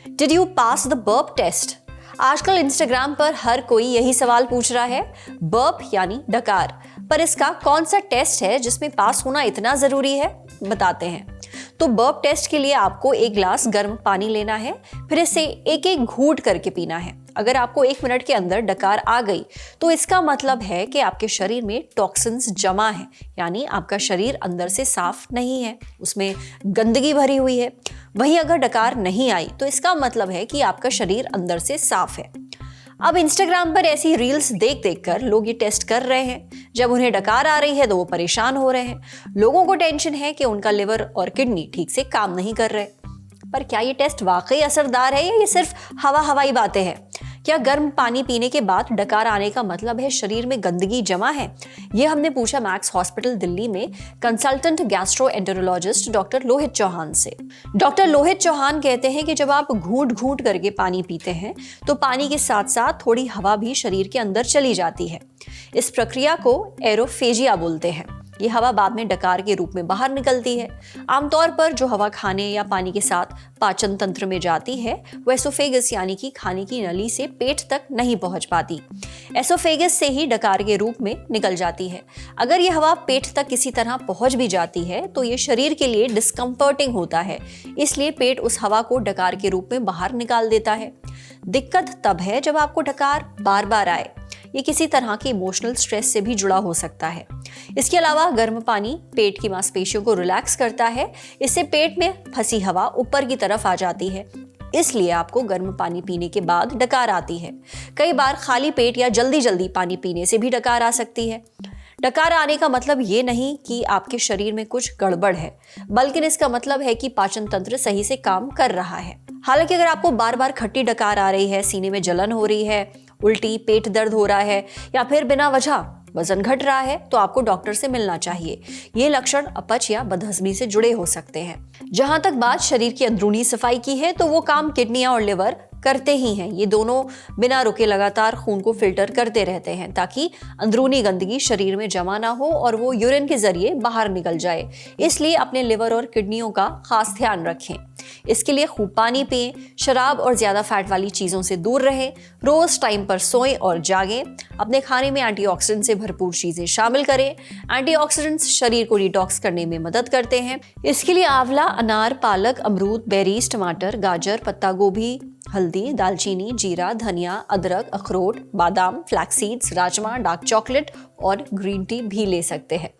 Did you pass the burp test? आजकल Instagram पर हर कोई यही सवाल पूछ रहा है, बर्प यानी डकार, पर इसका कौन सा टेस्ट है जिसमें पास होना इतना जरूरी है? बताते हैं। तो बर्प टेस्ट के लिए आपको एक गिलास गर्म पानी लेना है, फिर इसे एक एक घूंट करके पीना है। अगर आपको 1 मिनट के अंदर डकार आ गई तो इसका मतलब है कि आपके शरीर में टॉक्सिन्स जमा है, यानी आपका शरीर अंदर से साफ नहीं है, उसमें गंदगी भरी हुई है। वहीं अगर डकार नहीं आई तो इसका मतलब है कि आपका शरीर अंदर से साफ है। अब इंस्टाग्राम पर ऐसी रील्स देख देख कर लोग ये टेस्ट कर रहे हैं। जब उन्हें डकार आ रही है तो वो परेशान हो रहे हैं। लोगों को टेंशन है कि उनका लिवर और किडनी ठीक से काम नहीं कर रहे। पर क्या ये टेस्ट वाकई असरदार है या ये सिर्फ हवाई बातें हैं? क्या गर्म पानी पीने के बाद डकार आने का मतलब है शरीर में गंदगी जमा है? ये हमने पूछा मैक्स हॉस्पिटल दिल्ली में consultant gastroenterologist doctor Lohit Chauhan से। डॉक्टर लोहित चौहान कहते हैं कि जब आप घूंट घूंट करके पानी पीते हैं तो पानी के साथ साथ थोड़ी हवा भी शरीर के अंदर चली जाती है। इस प्रक्रिया को एरोफेजिया बोलते हैं। ये हवा बाद में डकार के रूप में बाहर निकलती है। आमतौर पर जो हवा खाने या पानी के साथ पाचन तंत्र में जाती है वो एसोफेगस यानी कि खाने की नली से पेट तक नहीं पहुंच पाती। एसोफेगस से ही डकार के रूप में निकल जाती है। अगर ये हवा पेट तक किसी तरह पहुंच भी जाती है तो ये शरीर के लिए डिस्कम्फर्टिंग होता है, इसलिए पेट उस हवा को डकार के रूप में बाहर निकाल देता है। दिक्कत तब है जब आपको डकार बार बार आए। ये किसी तरह के इमोशनल स्ट्रेस से भी जुड़ा हो सकता है। इसके अलावा गर्म पानी पेट की मांसपेशियों को रिलैक्स करता है, इससे पेट में फंसी हवा ऊपर की तरफ आ जाती है, इसलिए आपको गर्म पानी पीने के बाद डकार आती है। कई बार खाली पेट या जल्दी पानी पीने से भी डकार आ सकती है। डकार आने का मतलब ये नहीं कि आपके शरीर में कुछ गड़बड़ है, बल्कि इसका मतलब है कि पाचन तंत्र सही से काम कर रहा है। हालांकि अगर आपको बार बार खट्टी डकार आ रही है, सीने में जलन हो रही है, उल्टी, पेट दर्द हो रहा है या फिर बिना वजह वजन घट रहा है तो आपको डॉक्टर से मिलना चाहिए। ये लक्षण अपच या बदहजमी से जुड़े हो सकते हैं। जहां तक बात शरीर की अंदरूनी सफाई की है तो वो काम किडनियां और लिवर करते ही हैं। ये दोनों बिना रुके लगातार खून को फिल्टर करते रहते हैं ताकि अंदरूनी गंदगी शरीर में जमा ना हो और वो यूरिन के जरिए बाहर निकल जाए। इसलिए अपने लिवर और किडनियों का खास ध्यान रखें। इसके लिए खूब पानी पिएं, शराब और ज्यादा फैट वाली चीजों से दूर रहें, रोज टाइम पर सोएं और जागें। अपने खाने में एंटीऑक्सीडेंट से भरपूर चीजें शामिल करें। एंटीऑक्सीडेंट्स शरीर को डिटॉक्स करने में मदद करते हैं। इसके लिए आंवला, अनार, पालक, अमरूद, बेरीज, टमाटर, गाजर, पत्ता गोभी, हल्दी, दालचीनी, जीरा, धनिया, अदरक, अखरोट, बादाम, flax seeds, rajma, dark chocolate और ग्रीन टी भी ले सकते हैं।